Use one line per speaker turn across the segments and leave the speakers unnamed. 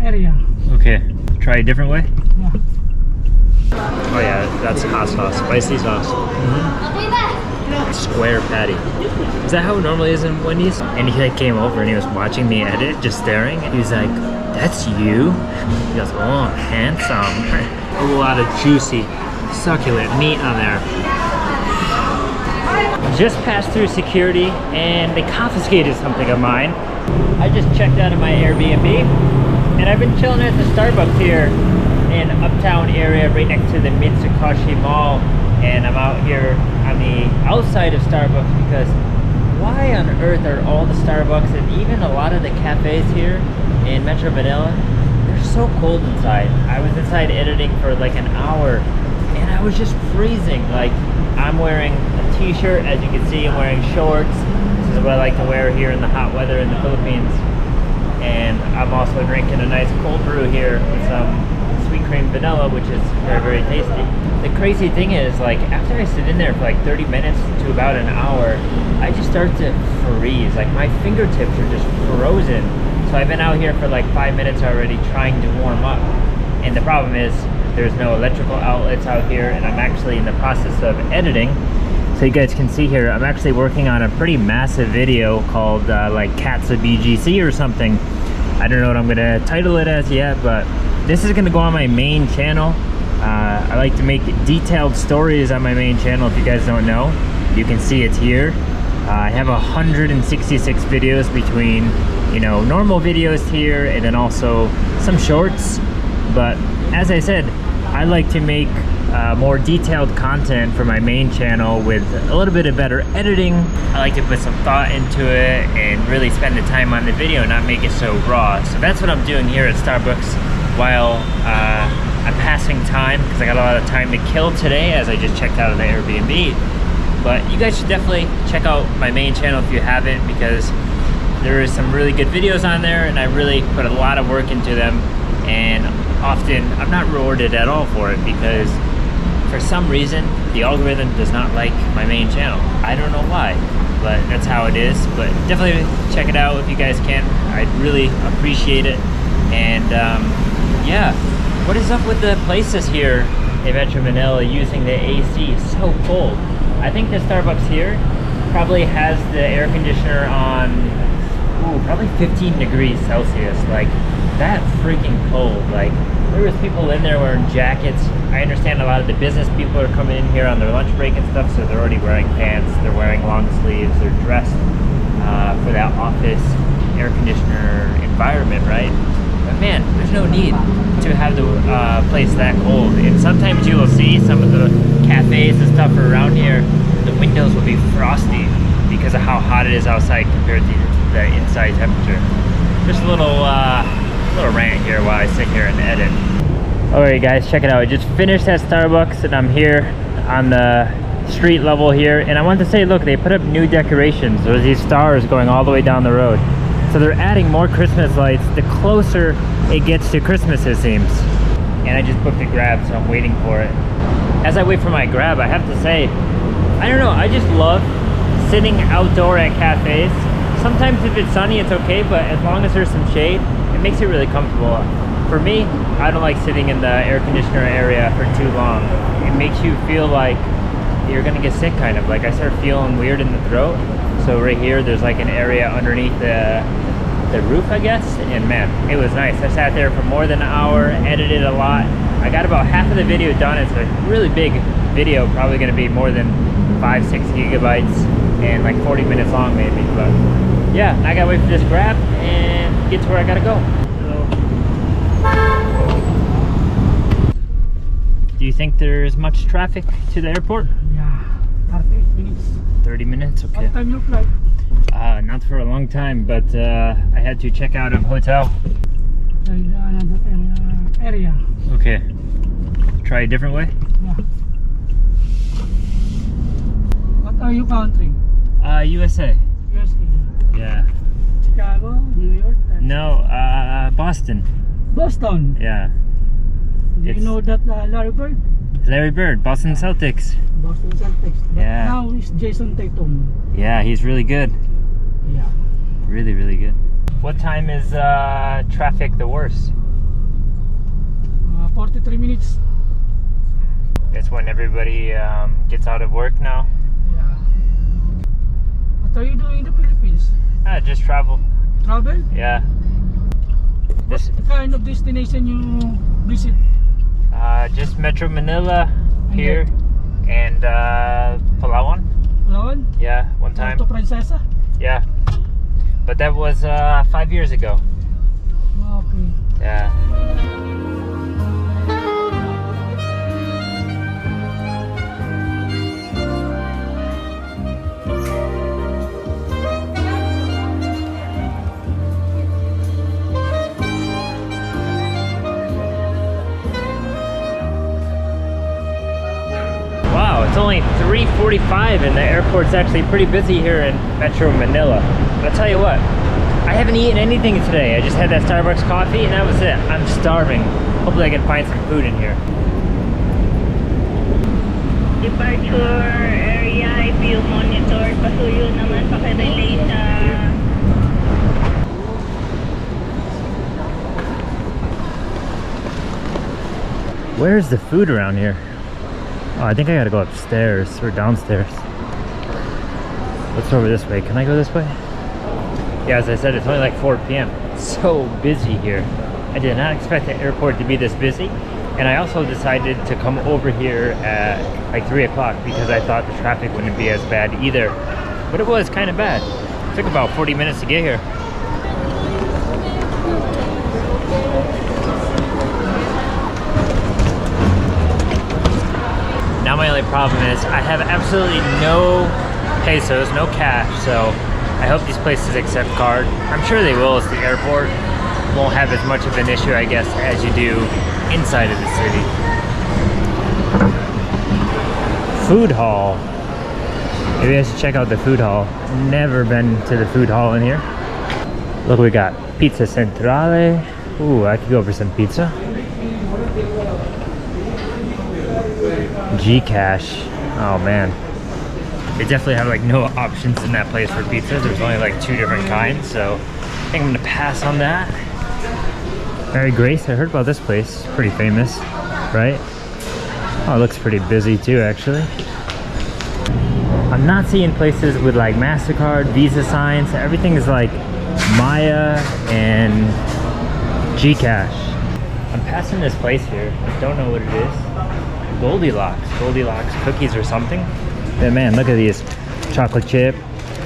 area.
Okay. Try a different way?
Yeah.
Oh yeah, that's hot sauce. Spicy sauce. Square patty. Is that how it normally is in Wendy's? And he like came over and he was watching me edit, just staring. He was like, "That's you?" He goes, "Oh, handsome." A lot of juicy, succulent meat on there. Just passed through security and they confiscated something of mine. I just checked out of my Airbnb and I've been chilling at the Starbucks here in Uptown area right next to the Mitsukoshi Mall, and I'm out here on the outside of Starbucks because why on earth are all the Starbucks and even a lot of the cafes here in Metro Manila, they're so cold inside. I was inside editing for like an hour and I was just freezing. Like, I'm wearing a t-shirt, as you can see. I'm wearing shorts. This is what I like to wear here in the hot weather in the Philippines. And I'm also drinking a nice cold brew here with some sweet cream vanilla, which is very, very tasty. The crazy thing is, like, after I sit in there for like 30 minutes to about an hour, I just start to freeze. Like, my fingertips are just frozen. So I've been out here for like 5 minutes already trying to warm up. And the problem is, there's no electrical outlets out here, and I'm actually in the process of editing. So you guys can see here, I'm actually working on a pretty massive video called like Cats of BGC or something. I don't know what I'm gonna title it as yet, but this is gonna go on my main channel. I like to make detailed stories on my main channel. If you guys don't know, you can see it here. I have 166 videos between, you know, normal videos here and then also some shorts. But as I said, I like to make more detailed content for my main channel with a little bit of better editing. I like to put some thought into it and really spend the time on the video, not make it so raw. So that's what I'm doing here at Starbucks while I'm passing time, because I got a lot of time to kill today as I just checked out of the Airbnb. But you guys should definitely check out my main channel if you haven't, because there is some really good videos on there and I really put a lot of work into them. And often I'm not rewarded at all for it because for some reason the algorithm does not like my main channel. I don't know why, but that's how it is. But definitely check it out if you guys can. I'd really appreciate it. And yeah, what is up with the places here in Metro Manila using the AC? It's so cold. I think the Starbucks here probably has the air conditioner on probably 15 degrees Celsius. Like, that freaking cold. Like, there was people in there wearing jackets. I understand a lot of the business people are coming in here on their lunch break and stuff, so they're already wearing pants, they're wearing long sleeves, they're dressed for that office air conditioner environment, right? But man, there's no need to have the place that cold. And sometimes you will see some of the cafes and stuff around here, the windows will be frosty because of how hot it is outside compared to the inside temperature. Just a little rant here while I sit here and edit. Alright guys, check it out. I just finished at Starbucks and I'm here on the street level here, and I want to say, look, they put up new decorations. There's these stars going all the way down the road. So they're adding more Christmas lights the closer it gets to Christmas, it seems. And I just booked a Grab, so I'm waiting for it. As I wait for my Grab, I have to say, I don't know, I just love sitting outdoor at cafes. Sometimes if it's sunny, it's okay, but as long as there's some shade, it makes it really comfortable. For me, I don't like sitting in the air conditioner area for too long. It makes you feel like you're gonna get sick, kind of. Like, I start feeling weird in the throat. So right here, there's like an area underneath the roof, I guess. And man, it was nice. I sat there for more than an hour, edited a lot. I got about half of the video done. It's a really big video, probably gonna be more than 5-6 gigabytes and like 40 minutes long maybe. But yeah, I gotta wait for this Grab and get to where I gotta go. Do you think there's much traffic to the airport?
Yeah, 30 minutes.
30 minutes, okay.
What time you fly?
Not for a long time, but I had to check out of hotel.
Another area.
Okay. Try a different way?
Yeah. What are you country?
USA.
USA.
Yeah.
Chicago, New York?
No, Boston.
Boston.
Yeah.
Do you know that Larry Bird?
Larry Bird, Boston Celtics.
Boston Celtics. But
Yeah.
now it's Jason Tatum.
Yeah, he's really good.
Yeah.
Really, really good. What time is traffic the worst?
43 minutes.
It's when everybody gets out of work now.
Yeah. What are you doing in the Philippines?
Just travel.
Travel?
Yeah. This
What kind of destination you visit?
just Metro Manila here and Palawan.
Palawan?
Yeah, one time.
Puerto Princesa?
Yeah. But that was 5 years ago.
Okay.
Yeah. Wow, it's only 3:45 and the airport's actually pretty busy here in Metro Manila. But I'll tell you what, I haven't eaten anything today. I just had that Starbucks coffee and that was it. I'm starving. Hopefully I can find some food in here.
Departure area, if you monitor, pasuyo naman pakirelay sa...
Where's the food around here? Oh, I think I gotta go upstairs or downstairs. Let's go over this way. Can I go this way? Yeah, as I said, it's only like 4 p.m. It's so busy here. I did not expect the airport to be this busy. And I also decided to come over here at like 3 o'clock because I thought the traffic wouldn't be as bad either. But it was kind of bad. It took about 40 minutes to get here. Now my only problem is I have absolutely no pesos, no cash, so I hope these places accept card. I'm sure they will. It's the airport. Won't have as much of an issue, I guess, as you do inside of the city. Food hall. Maybe I should check out the food hall. Never been to the food hall in here. Look, we got Pizza Centrale. Ooh, I could go for some pizza. Gcash. Oh man, they definitely have like no options in that place for pizza. There's only like 2 different kinds, so I think I'm gonna pass on that. Mary Grace, I heard about this place. It's pretty famous, right? Oh, it looks pretty busy too, actually. I'm not seeing places with like MasterCard, Visa signs. Everything is like NAIA and Gcash. I'm passing this place here. I don't know what it is. Goldilocks cookies or something. Yeah, man, look at these. Chocolate chip,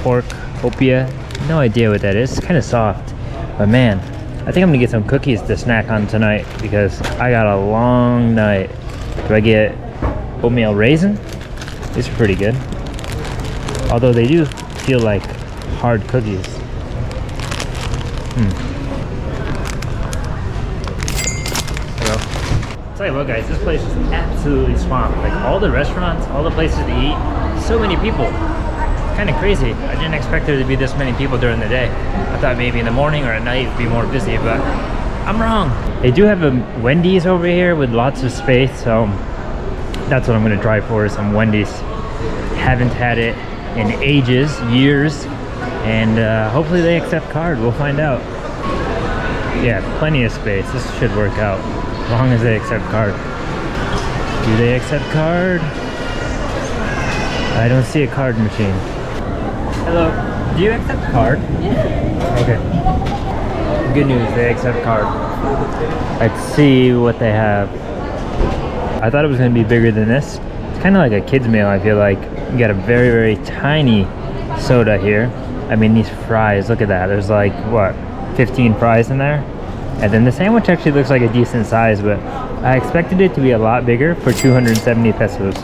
pork, opia. No idea what that is. It's kind of soft. But man, I think I'm gonna get some cookies to snack on tonight because I got a long night. Do I get oatmeal raisin? These are pretty good. Although they do feel like hard cookies. Tell you what guys, this place is absolutely swamped. Like all the restaurants, all the places to eat, so many people. It's kind of crazy. I didn't expect there to be this many people during the day. I thought maybe in the morning or at night it'd be more busy, but I'm wrong. They do have a Wendy's over here with lots of space, so that's what I'm gonna try for, some Wendy's. Haven't had it in ages, years, and hopefully they accept card. We'll find out. Yeah, plenty of space. This should work out. As long as they accept card. Do they accept card? I don't see a card machine. Hello. Do you accept card? Yeah. Okay. Good news, they accept card. Let's see what they have. I thought it was going to be bigger than this. It's kind of like a kid's meal, I feel like. You got a very, very tiny soda here. I mean, these fries, look at that. There's like, what, 15 fries in there? And then the sandwich actually looks like a decent size, but I expected it to be a lot bigger for 270 pesos.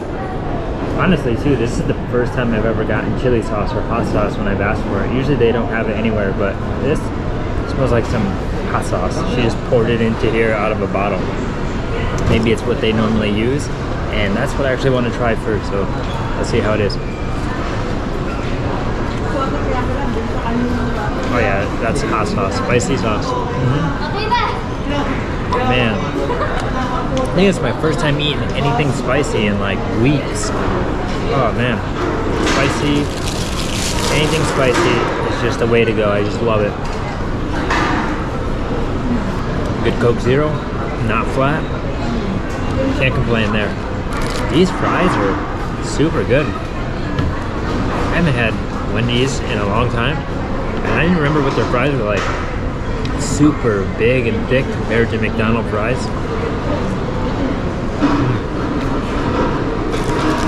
Honestly too, this is the first time I've ever gotten chili sauce or hot sauce when I've asked for it. Usually they don't have it anywhere, but this smells like some hot sauce. She just poured it into here out of a bottle. Maybe it's what they normally use, and that's what I actually want to try first, so let's see how it is. Oh yeah, that's hot sauce, spicy sauce. Man, I think it's my first time eating anything spicy in like weeks. Oh man, spicy, anything spicy is just the way to go. I just love it. Good Coke Zero, not flat. Can't complain there. These fries are super good. I haven't had Wendy's in a long time, and I didn't remember what their fries were like. Super big and thick compared to McDonald's fries.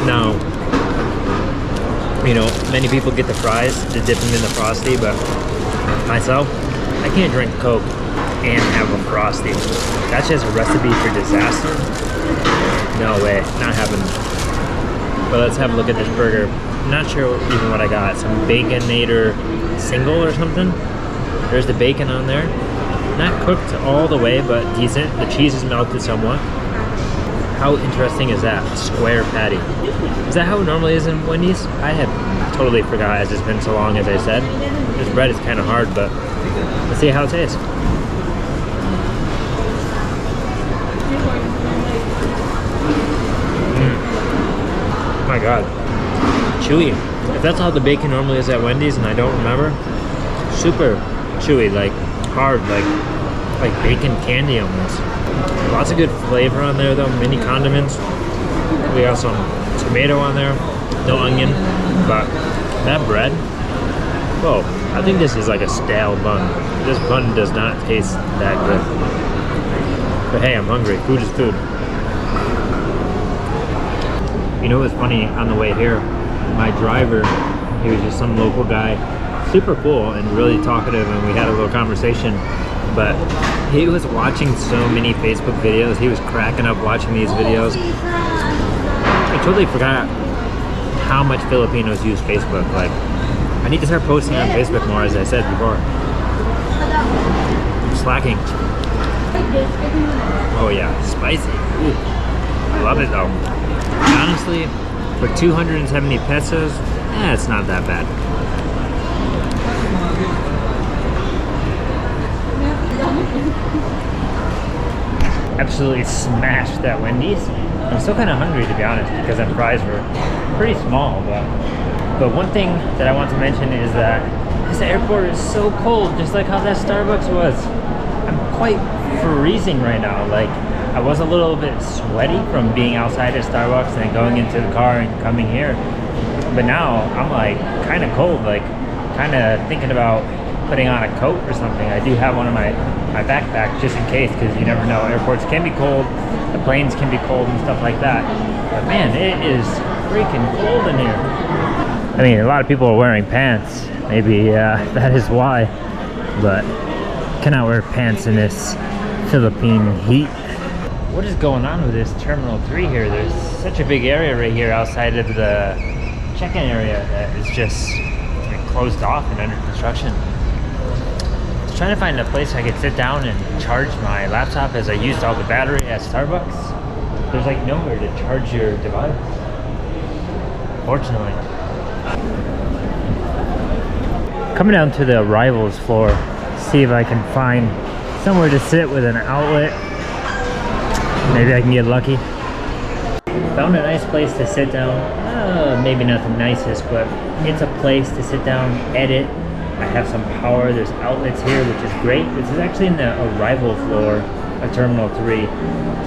Now, you know, many people get the fries to dip them in the Frosty, but myself, I can't drink Coke and have a Frosty. That's just a recipe for disaster. No way, not happening. But let's have a look at this burger. I'm not sure even what I got. Some Baconator single or something. There's the bacon on there. Not cooked all the way, but decent. The cheese is melted somewhat. How interesting is that? Square patty. Is that how it normally is in Wendy's? I had totally forgot, as it's been so long, as I said. This bread is kind of hard, but let's see how it tastes. Oh my god. Chewy. If that's how the bacon normally is at Wendy's and I don't remember, super chewy, like hard, like bacon candy almost. Lots of good flavor on there though, mini condiments. We got some tomato on there, no onion, but that bread, whoa, I think this is like a stale bun. This bun does not taste that good. But hey, I'm hungry. Food is food. You know what's funny, on the way here, my driver, he was just some local guy, super cool and really talkative, and we had a little conversation, but he was watching so many Facebook videos. He was cracking up watching these videos. I totally forgot how much Filipinos use Facebook. Like, I need to start posting on Facebook more, as I said before. I'm slacking. Oh yeah, spicy. Ooh. I love it though. Honestly, for 270 pesos, it's not that bad. Absolutely smashed that Wendy's. I'm still kind of hungry, to be honest, because them fries were pretty small. But one thing that I want to mention is that this airport is so cold, just like how that Starbucks was. I'm quite freezing right now. Like, I was a little bit sweaty from being outside at Starbucks and then going into the car and coming here. But now I'm like kind of cold, like kind of thinking about putting on a coat or something. I do have one in my backpack just in case, because you never know. Airports can be cold, the planes can be cold and stuff like that. But man, it is freaking cold in here. I mean, a lot of people are wearing pants. Maybe that is why. But cannot wear pants in this Philippine heat. What is going on with this Terminal 3 here? There's such a big area right here outside of the check-in area that is just closed off and under construction. I was trying to find a place I could sit down and charge my laptop, as I used all the battery at Starbucks. There's like nowhere to charge your device, fortunately. Coming down to the arrivals floor, see if I can find somewhere to sit with an outlet. Maybe I can get lucky. Found a nice place to sit down. Maybe not the nicest, but it's a place to sit down, edit. I have some power. There's outlets here, which is great. This is actually in the arrival floor of Terminal 3.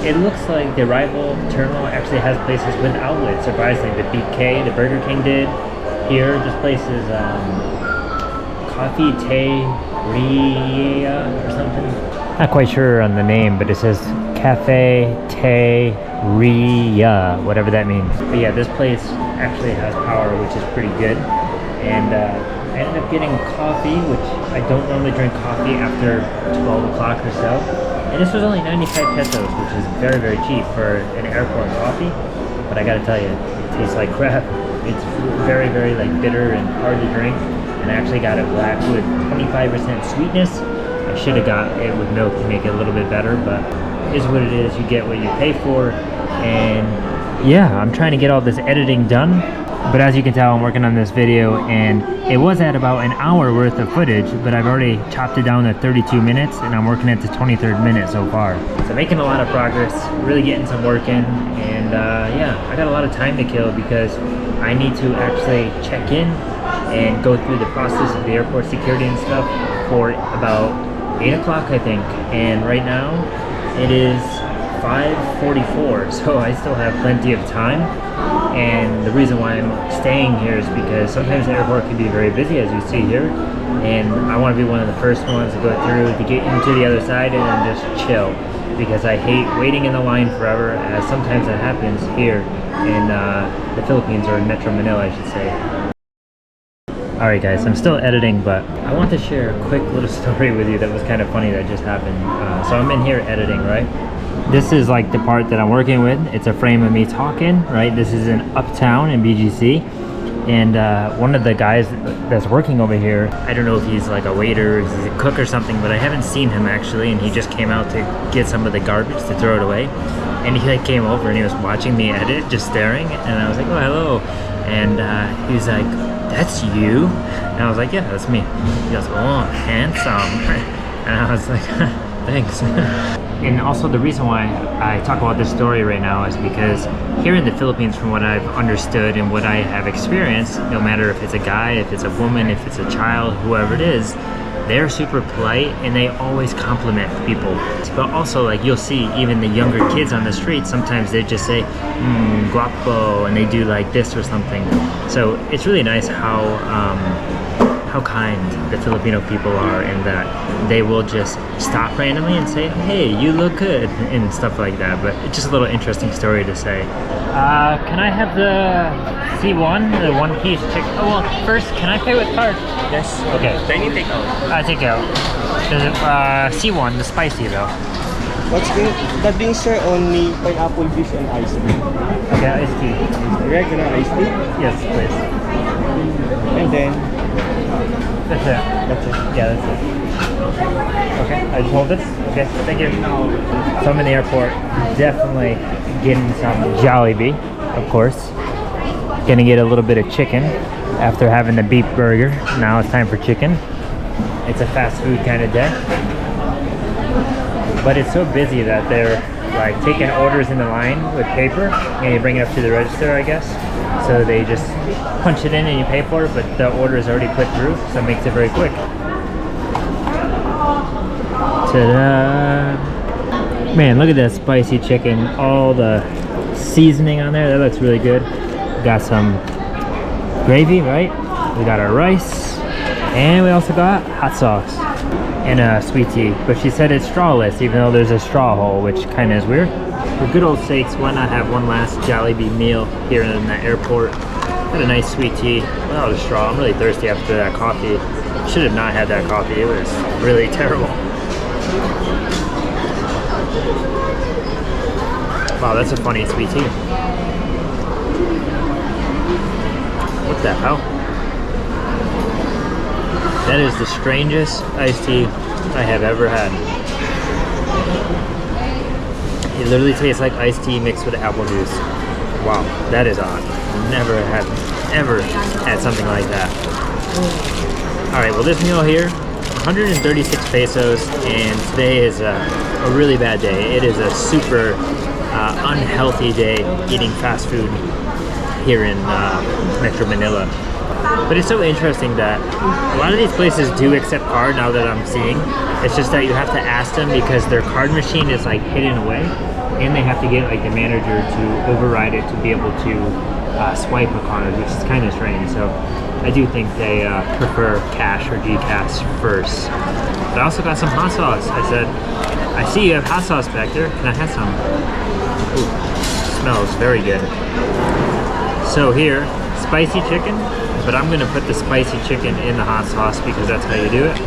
It looks like the arrival terminal actually has places with outlets. Surprisingly, the BK, the Burger King did. Here, this place is Coffee Teria or something. Not quite sure on the name, but it says Cafe Teria, whatever that means. But yeah, this place actually has power, which is pretty good. And I ended up getting coffee, which I don't normally drink coffee after 12 o'clock or so. And this was only 95 pesos, which is very, very cheap for an airport coffee. But I gotta tell you, it tastes like crap. It's very, very like bitter and hard to drink. And I actually got it black with 25% sweetness. I should have got it with milk to make it a little bit better, but it is what it is. You get what you pay for. And yeah, I'm trying to get all this editing done. But as you can tell, I'm working on this video, and it was at about an hour worth of footage, but I've already chopped it down to 32 minutes, and I'm working at the 23rd minute so far. So making a lot of progress, really getting some work in, and yeah, I got a lot of time to kill because I need to actually check in and go through the process of the airport security and stuff for about 8 o'clock, I think. And right now, it is 5:44, so I still have plenty of time. And the reason why I'm staying here is because sometimes the airport can be very busy, as you see here, and I want to be one of the first ones to go through to get into the other side and then just chill, because I hate waiting in the line forever, as sometimes that happens here in the Philippines, or in Metro Manila, I should say. Alright guys, I'm still editing, but I want to share a quick little story with you that was kind of funny that just happened. So I'm in here editing, right? This is like the part that I'm working with. It's a frame of me talking, right? This is in Uptown in BGC. And one of the guys that's working over here, I don't know if he's like a waiter, or he's a cook or something, but I haven't seen him actually, and he just came out to get some of the garbage to throw it away. And he like came over and he was watching me edit, just staring, and I was like, oh, hello. And he's like, that's you? And I was like, yeah, that's me. He goes, oh, handsome. And I was like, thanks. And also the reason why I talk about this story right now is because here in the Philippines, from what I've understood and what I have experienced, no matter if it's a guy, if it's a woman, if it's a child, whoever it is, they're super polite and they always compliment people. But also, like, you'll see even the younger kids on the street, sometimes they just say, guapo, and they do like this or something. So it's really nice how kind the Filipino people are, in that they will just stop randomly and say, hey, you look good, and stuff like that. But it's just a little interesting story to say. Can I have the C1, the one-piece chicken? Oh, well, first, can I pay with card?
Yes.
Okay.
Dining takeout.
Take out. C1, the spicy though.
What's good? That being sir, only pineapple juice and ice cream.
Okay, iced tea.
Regular iced tea.
Yes, please.
And then
That's it.
that's it.
Yeah, that's it. Okay, I just hold this. Okay, thank you. So I'm in the airport, definitely getting some Jollibee, of course. Gonna get a little bit of chicken after having the beef burger. Now it's time for chicken. It's a fast food kind of day. But it's so busy that they're like taking orders in the line with paper and you bring it up to the register, I guess. So they just punch it in and you pay for it, but the order is already put through, so it makes it very quick. Ta-da! Man, look at that spicy chicken. All the seasoning on there, that looks really good. Got some gravy, right? We got our rice, and we also got hot sauce and a sweet tea. But she said it's strawless, even though there's a straw hole, which kind of is weird. For good old sakes, why not have one last Jollibee meal here in the airport? Got a nice sweet tea without a straw. I'm really thirsty after that coffee. Should have not had that coffee. It was really terrible. Wow, that's a funny sweet tea. What the hell? That is the strangest iced tea I have ever had. It literally tastes like iced tea mixed with apple juice. Wow, that is odd. Never ever had something like that. Alright, well, this meal here, 136 pesos, and today is a really bad day. It is a super unhealthy day eating fast food here in Metro Manila. But it's so interesting that a lot of these places do accept card now that I'm seeing. It's just that you have to ask them because their card machine is like hidden away, and they have to get like the manager to override it to be able to swipe a card, which is kind of strange. So I do think they prefer cash or Gcash first. But I also got some hot sauce. I said, I see you have hot sauce back there. Can I have some? Ooh, smells very good. So here, spicy chicken, but I'm gonna put the spicy chicken in the hot sauce because that's how you do it.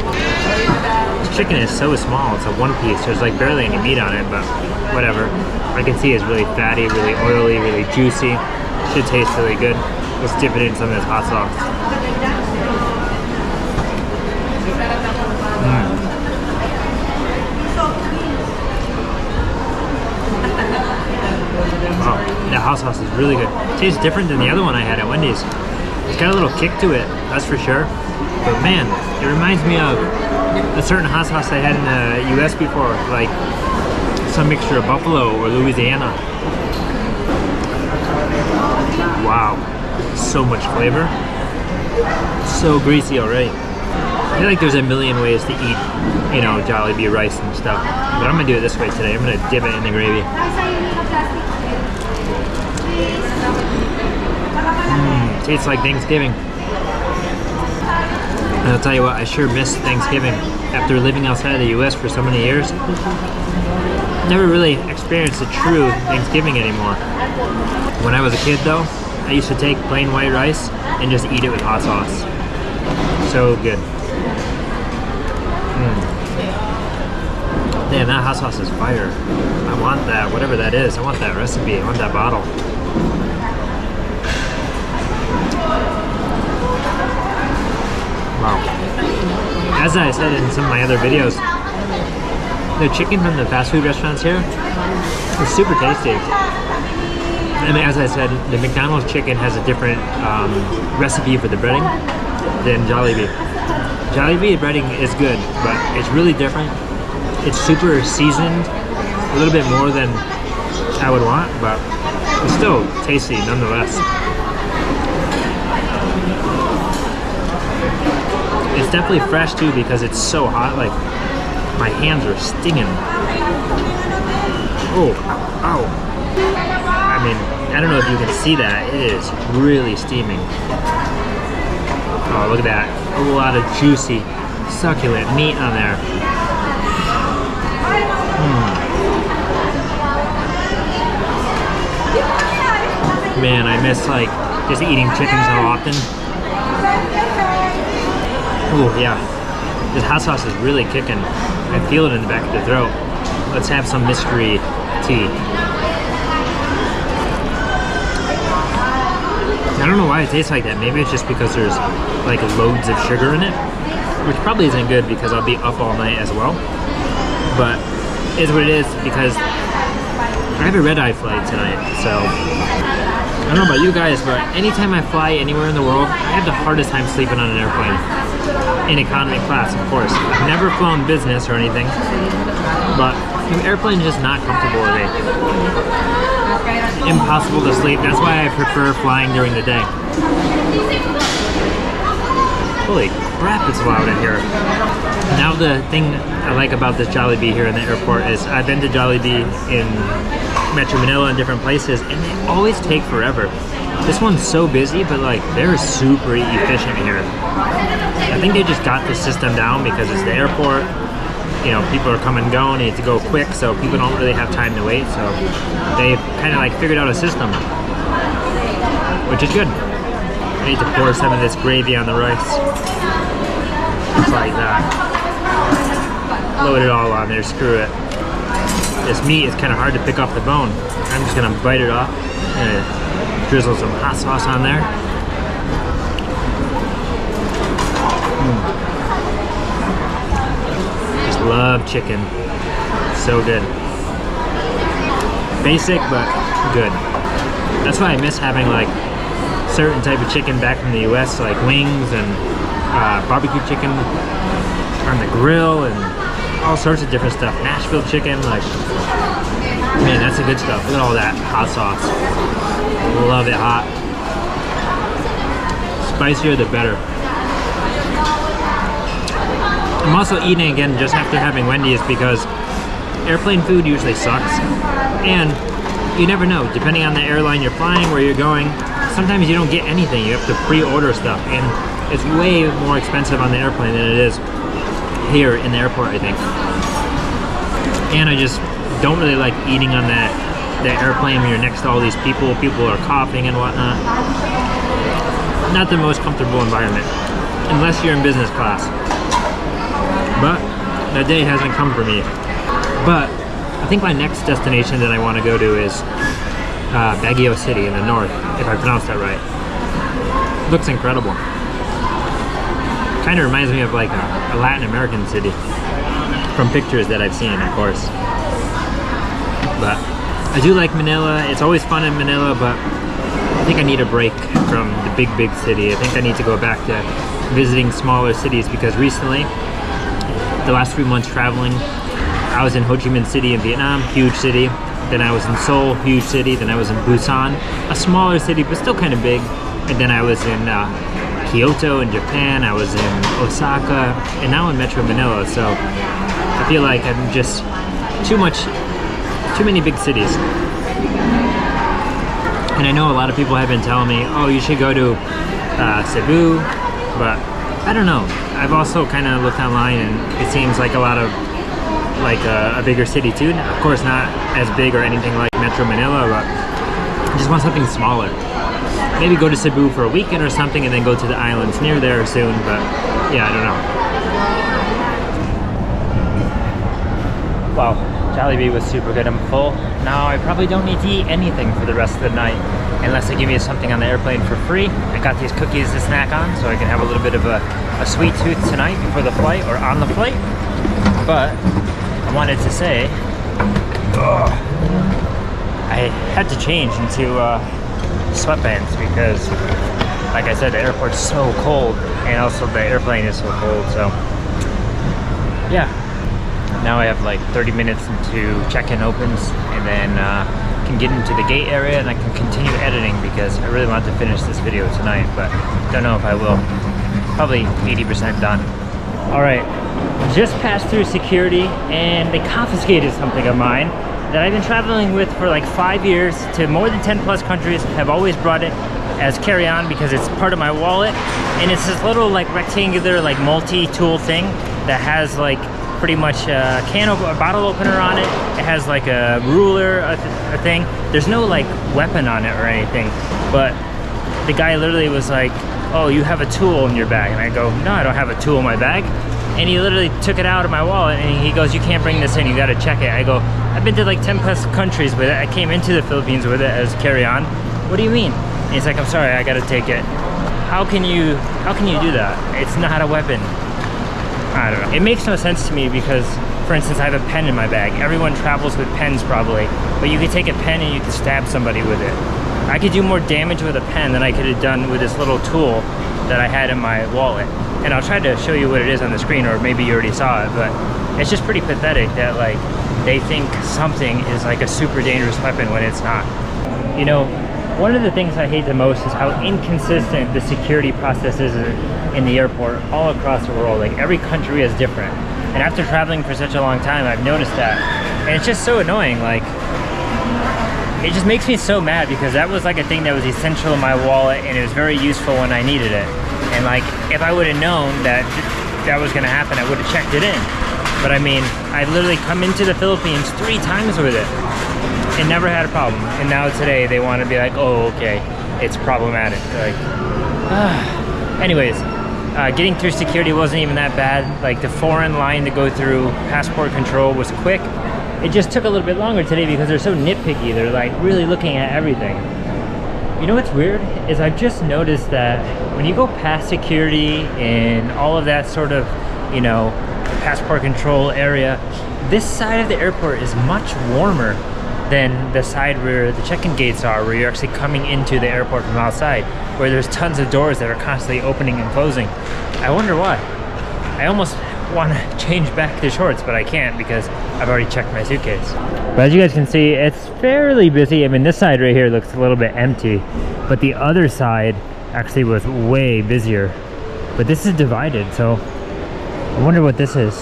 This chicken is so small, it's a one piece. There's like barely any meat on it, but whatever. I can see it's really fatty, really oily, really juicy. Should taste really good. Let's dip it in some of this hot sauce. Wow, that hot sauce is really good. It tastes different than the other one I had at Wendy's. It's got a little kick to it, that's for sure. But man, it reminds me of a certain hot sauce I had in the US before, like some mixture of Buffalo or Louisiana. Wow, so much flavor. So greasy already. I feel like there's a million ways to eat, you know, Jollibee rice and stuff. But I'm gonna do it this way today. I'm gonna dip it in the gravy. Tastes like Thanksgiving. And I'll tell you what, I sure miss Thanksgiving. After living outside of the US for so many years, never really experienced a true Thanksgiving anymore. When I was a kid though, I used to take plain white rice and just eat it with hot sauce. So good. Damn, that hot sauce is fire. I want that, whatever that is. I want that recipe. I want that bottle. Wow. As I said in some of my other videos, the chicken from the fast food restaurants here is super tasty. I mean, as I said, the McDonald's chicken has a different recipe for the breading than Jollibee. Jollibee breading is good, but it's really different. It's super seasoned, a little bit more than I would want, but it's still tasty nonetheless. It's definitely fresh too because it's so hot, like my hands are stinging. Oh, ow. I mean, I don't know if you can see that, it is really steaming. Oh, look at that, a lot of juicy, succulent meat on there. Man, I miss like just eating chicken so often. Oh yeah, this hot sauce is really kicking. I feel it in the back of the throat. Let's have some mystery tea. I don't know why it tastes like that. Maybe it's just because there's like loads of sugar in it, which probably isn't good because I'll be up all night as well. But it's what it is because I have a red-eye flight tonight, so I don't know about you guys, but anytime I fly anywhere in the world, I have the hardest time sleeping on an airplane. In economy class, of course. I've never flown business or anything, but the airplane is just not comfortable with me. Impossible to sleep. That's why I prefer flying during the day. Holy crap, it's loud in here. Now the thing I like about this Jollibee here in the airport is I've been to Jollibee in Metro Manila and different places, and they always take forever. This one's so busy, but like they're super efficient here. I think they just got the system down because it's the airport. You know, people are come and go, need to go quick, so people don't really have time to wait. So they've kind of like figured out a system, which is good. I need to pour some of this gravy on the rice. Just like that. Load it all on there, screw it. This meat is kind of hard to pick off the bone. I'm just gonna bite it off. I'm gonna drizzle some hot sauce on there. Just love chicken. So good. Basic, but good. That's why I miss having like certain type of chicken back from the US, like wings and barbecue chicken on the grill and all sorts of different stuff. Nashville chicken, like, man, that's the good stuff. Look at all that hot sauce. Love it hot. Spicier the better. I'm also eating again just after having Wendy's because airplane food usually sucks. And you never know, depending on the airline you're flying, where you're going, sometimes you don't get anything. You have to pre-order stuff, and it's way more expensive on the airplane than it is here in the airport, I think. And I just don't really like eating on the airplane when you're next to all these people. People are coughing and whatnot. Not the most comfortable environment, unless you're in business class. But that day hasn't come for me. But I think my next destination that I want to go to is Baguio City in the north, if I pronounced that right. Looks incredible. Kind of reminds me of like a Latin American city from pictures that I've seen, of course. But I do like Manila. It's always fun in Manila, but I think I need a break from the big city. I think I need to go back to visiting smaller cities because recently, the last 3 months traveling, I was in Ho Chi Minh City in Vietnam, huge city. Then I was in Seoul, huge city. Then I was in Busan, a smaller city, but still kind of big. And then I was in Kyoto in Japan, I was in Osaka, and now in Metro Manila. So I feel like I'm just too many big cities. And I know a lot of people have been telling me, oh, you should go to Cebu, but I don't know. I've also kind of looked online, and it seems like a lot of like a bigger city too. Of course, not as big or anything like Metro Manila, but I just want something smaller. Maybe go to Cebu for a weekend or something, and then go to the islands near there soon. But yeah, I don't know. Wow, Jollibee was super good. I'm full. Now I probably don't need to eat anything for the rest of the night unless they give me something on the airplane for free. I got these cookies to snack on so I can have a little bit of a sweet tooth tonight before the flight or on the flight. But I wanted to say, I had to change into sweatpants because, like I said, the airport's so cold, and also the airplane is so cold. So yeah, now I have like 30 minutes until check-in opens, and then can get into the gate area, and I can continue editing because I really want to finish this video tonight, but don't know if I will. Probably 80% done. All right, just passed through security, and they confiscated something of mine that I've been traveling with for like 5 years to more than 10 plus countries. Have always brought it as carry-on because it's part of my wallet, and it's this little like rectangular like multi-tool thing that has like pretty much a bottle opener on it. It has like a ruler, a thing. There's no like weapon on it or anything, but the guy literally was like, oh, you have a tool in your bag. And I go, no, I don't have a tool in my bag. And he literally took it out of my wallet, and he goes, you can't bring this in, you gotta check it. I go, I've been to like 10 plus countries with it. I came into the Philippines with it as carry-on. What do you mean? And he's like, I'm sorry, I gotta take it. How can you do that? It's not a weapon. I don't know. It makes no sense to me because, for instance, I have a pen in my bag. Everyone travels with pens probably, but you could take a pen and you could stab somebody with it. I could do more damage with a pen than I could have done with this little tool that I had in my wallet. And I'll try to show you what it is on the screen, or maybe you already saw it, but it's just pretty pathetic that like they think something is like a super dangerous weapon when it's not. You know, one of the things I hate the most is how inconsistent the security process is in the airport all across the world. Like every country is different. And after traveling for such a long time, I've noticed that. And it's just so annoying. Like, it just makes me so mad because that was like a thing that was essential in my wallet, and it was very useful when I needed it. And like, if I would have known that that was gonna happen, I would have checked it in. But I mean, I literally come into the Philippines 3 times with it and never had a problem. And now today they want to be like, oh, okay, it's problematic. Like, anyways, getting through security wasn't even that bad. Like the foreign line to go through passport control was quick. It just took a little bit longer today because they're so nitpicky. They're like really looking at everything. You know what's weird is I've just noticed that when you go past security and all of that sort of, you know, passport control area, this side of the airport is much warmer than the side where the check-in gates are, where you're actually coming into the airport from outside, where there's tons of doors that are constantly opening and closing. I wonder why. I almost want to change back to shorts, but I can't because I've already checked my suitcase. But as you guys can see, it's fairly busy. I mean, this side right here looks a little bit empty, but the other side actually was way busier. But this is divided, so I wonder what this is.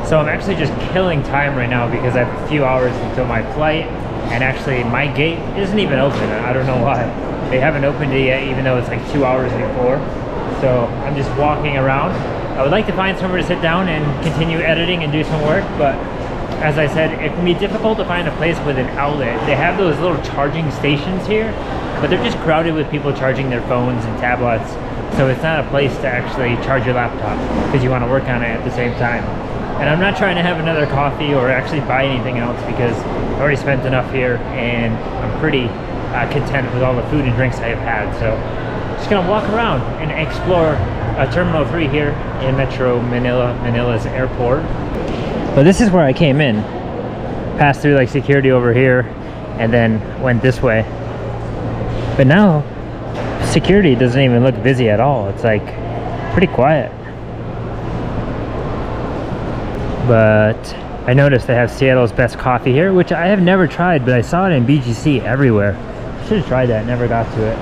So I'm actually just killing time right now because I have a few hours until my flight, and actually my gate isn't even open. I don't know why. They haven't opened it yet, even though it's like 2 hours before. So I'm just walking around. I would like to find somewhere to sit down and continue editing and do some work, but as I said, it can be difficult to find a place with an outlet. They have those little charging stations here, but they're just crowded with people charging their phones and tablets. So it's not a place to actually charge your laptop because you want to work on it at the same time. And I'm not trying to have another coffee or actually buy anything else because I've already spent enough here, and I'm pretty content with all the food and drinks I have had. So just gonna walk around and explore Terminal 3 here in Metro Manila, Manila's airport. But this is where I came in. Passed through like security over here and then went this way. But now security doesn't even look busy at all. It's like pretty quiet. But I noticed they have Seattle's best coffee here, which I have never tried, but I saw it in BGC everywhere. Should have tried that, never got to it.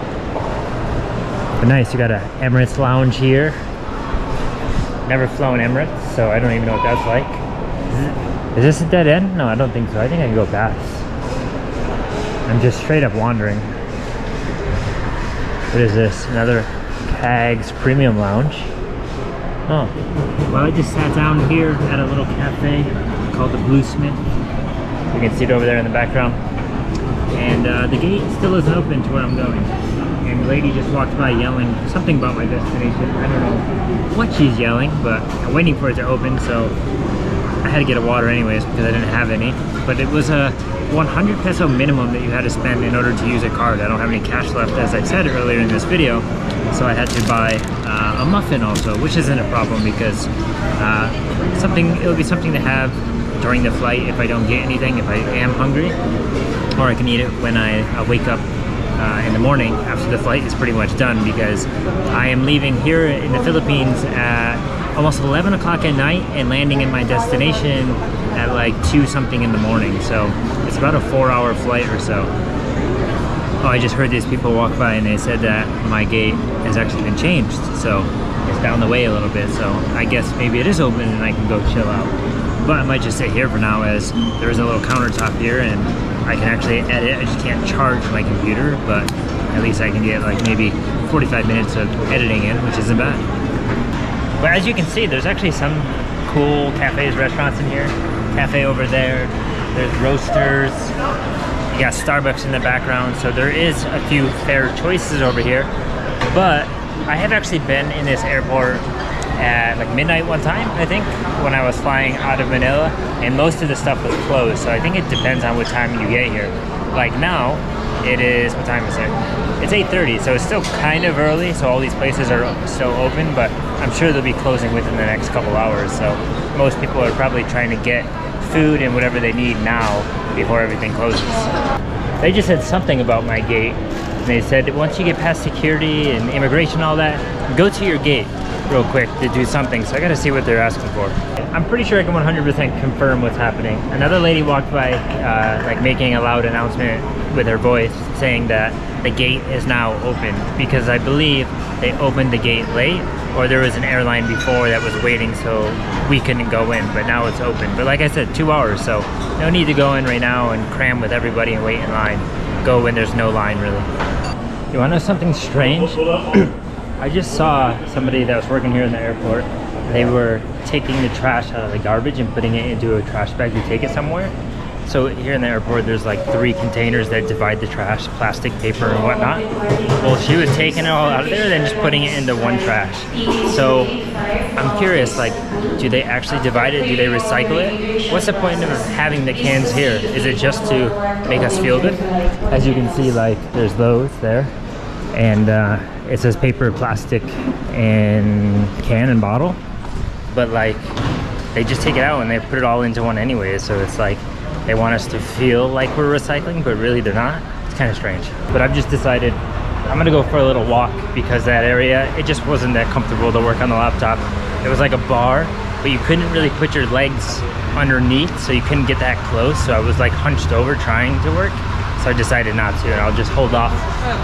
But nice, you got a Emirates lounge here. Never flown Emirates, so I don't even know what that's like. Is this a dead end? No, I don't think so. I think I can go past. I'm just straight up wandering. What is this? Another Cags Premium Lounge. Oh, well, I just sat down here at a little cafe called the Bluesmith. You can see it over there in the background. And the gate still isn't open to where I'm going. And the lady just walked by yelling something about my destination. I don't know what she's yelling, but I'm waiting for it to open, so I had to get a water anyways because I didn't have any. But it was a 100 peso minimum that you had to spend in order to use a card. I don't have any cash left, as I said earlier in this video, so I had to buy a muffin also, which isn't a problem because it'll be something to have during the flight if I don't get anything, if I am hungry, or I can eat it when I wake up in the morning after the flight is pretty much done, because I am leaving here in the Philippines at almost 11 o'clock at night and landing in my destination at like 2 something in the morning. So it's about a 4-hour flight or so. Oh, I just heard these people walk by and they said that my gate has actually been changed, so it's down the way a little bit, so I guess maybe it is open and I can go chill out. But I might just sit here for now, as there's a little countertop here and I can actually edit. I just can't charge my computer, but at least I can get like maybe 45 minutes of editing in, which isn't bad. But as you can see, there's actually some cool cafes, restaurants in here. Cafe over there, there's roasters, you got Starbucks in the background, so there is a few fair choices over here. But I have actually been in this airport at like midnight one time, I think, when I was flying out of Manila, and most of the stuff was closed, so I think it depends on what time you get here. Like now, it is, what time is it? It's 8:30, so it's still kind of early, so all these places are still open, but I'm sure they'll be closing within the next couple hours, so most people are probably trying to get food and whatever they need now before everything closes. They just said something about my gate. They said once you get past security and immigration and all that, go to your gate real quick to do something, so I gotta see what they're asking for. I'm pretty sure I can 100% confirm what's happening. Another lady walked by like making a loud announcement with her voice saying that the gate is now open, because I believe they opened the gate late, or there was an airline before that was waiting so we couldn't go in, but now it's open. But like I said, 2 hours, so no need to go in right now and cram with everybody and wait in line. Go when there's no line, really. You wanna know something strange? I just saw somebody that was working here in the airport. They were taking the trash out of the garbage and putting it into a trash bag to take it somewhere. So here in the airport, there's like 3 containers that divide the trash, plastic, paper, and whatnot. Well, she was taking it all out of there and then just putting it into one trash. So I'm curious, like, do they actually divide it? Do they recycle it? What's the point of having the cans here? Is it just to make us feel good? As you can see, like, there's those there. And it says paper, plastic, and can and bottle. But like, they just take it out and they put it all into one anyway. So it's like, they want us to feel like we're recycling, but really they're not. It's kind of strange. But I've just decided I'm gonna go for a little walk, because that area, it just wasn't that comfortable to work on the laptop. It was like a bar, but you couldn't really put your legs underneath, so you couldn't get that close. So I was like hunched over trying to work. So I decided not to, and I'll just hold off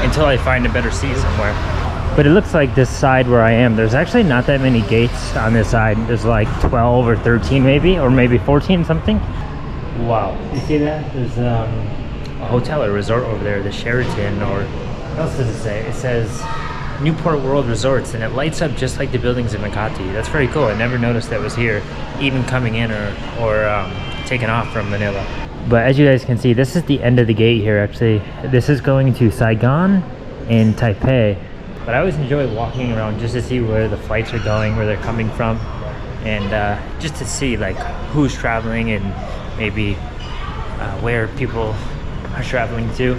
until I find a better seat somewhere. But it looks like this side where I am, there's actually not that many gates on this side. There's like 12 or 13 maybe, or maybe 14 something. Wow, you see that? There's a hotel or resort over there, the Sheraton, or what else does it say? It says Newport World Resorts, and it lights up just like the buildings in Makati. That's very cool. I never noticed that was here, even coming in or taking off from Manila. But as you guys can see, this is the end of the gate here actually. This is going to Saigon and Taipei. But I always enjoy walking around just to see where the flights are going, where they're coming from, and just to see like who's traveling and maybe where people are traveling to.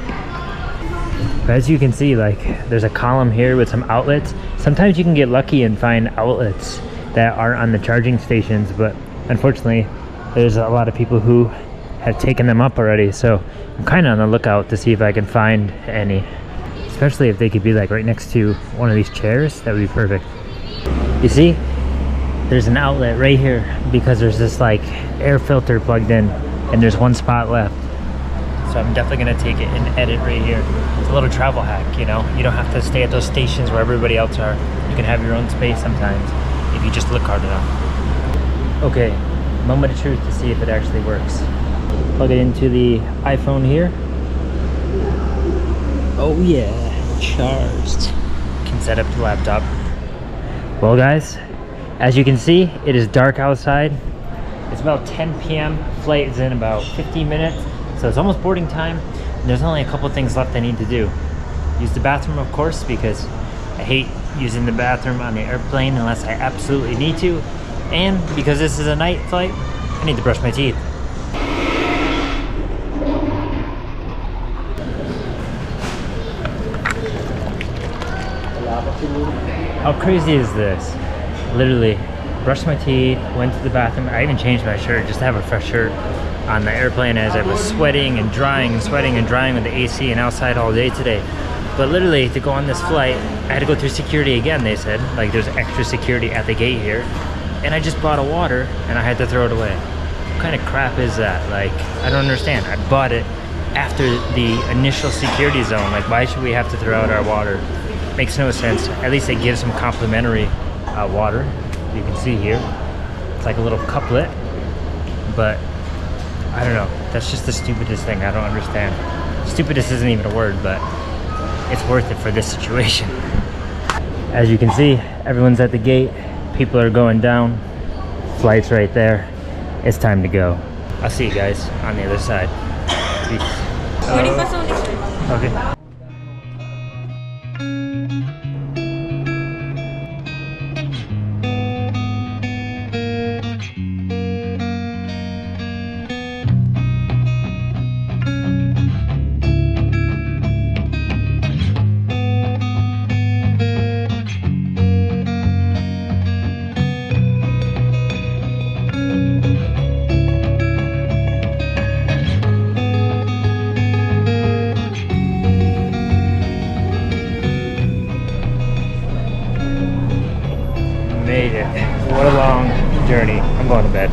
But as you can see, like, there's a column here with some outlets. Sometimes you can get lucky and find outlets that are on the charging stations, but unfortunately there's a lot of people who have taken them up already, so I'm kind of on the lookout to see if I can find any, especially if they could be like right next to one of these chairs. That would be perfect. You see, there's an outlet right here because there's this like air filter plugged in, and there's one spot left. so I'm definitely gonna take it and edit right here. It's a little travel hack, you know? You don't have to stay at those stations where everybody else are. You can have your own space sometimes if you just look hard enough. Okay, moment of truth to see if it actually works. Plug it into the iPhone here. Oh yeah, charged. Can set up the laptop. Well guys, as you can see, it is dark outside. It's about 10 p.m. Flight is in about 15 minutes, so it's almost boarding time. And there's only a couple things left I need to do. Use the bathroom, of course, because I hate using the bathroom on the airplane unless I absolutely need to. And because this is a night flight, I need to brush my teeth. How crazy is this? Literally, brushed my teeth, went to the bathroom. I even changed my shirt just to have a fresh shirt on the airplane as I was sweating and drying and sweating and drying with the AC and outside all day today. But literally, to go on this flight, I had to go through security again, they said. Like, there's extra security at the gate here. And I just bought a water and I had to throw it away. What kind of crap is that? Like, I don't understand. I bought it after the initial security zone. Like, why should we have to throw out our water? Makes no sense. At least they give some complimentary water. You can see here. It's like a little cuplet. But, I don't know. That's just the stupidest thing. I don't understand. Stupidest isn't even a word, but it's worth it for this situation. As you can see, everyone's at the gate. People are going down. Flight's right there. It's time to go. I'll see you guys on the other side. Peace. Okay. Made it. What a long journey. I'm going to bed.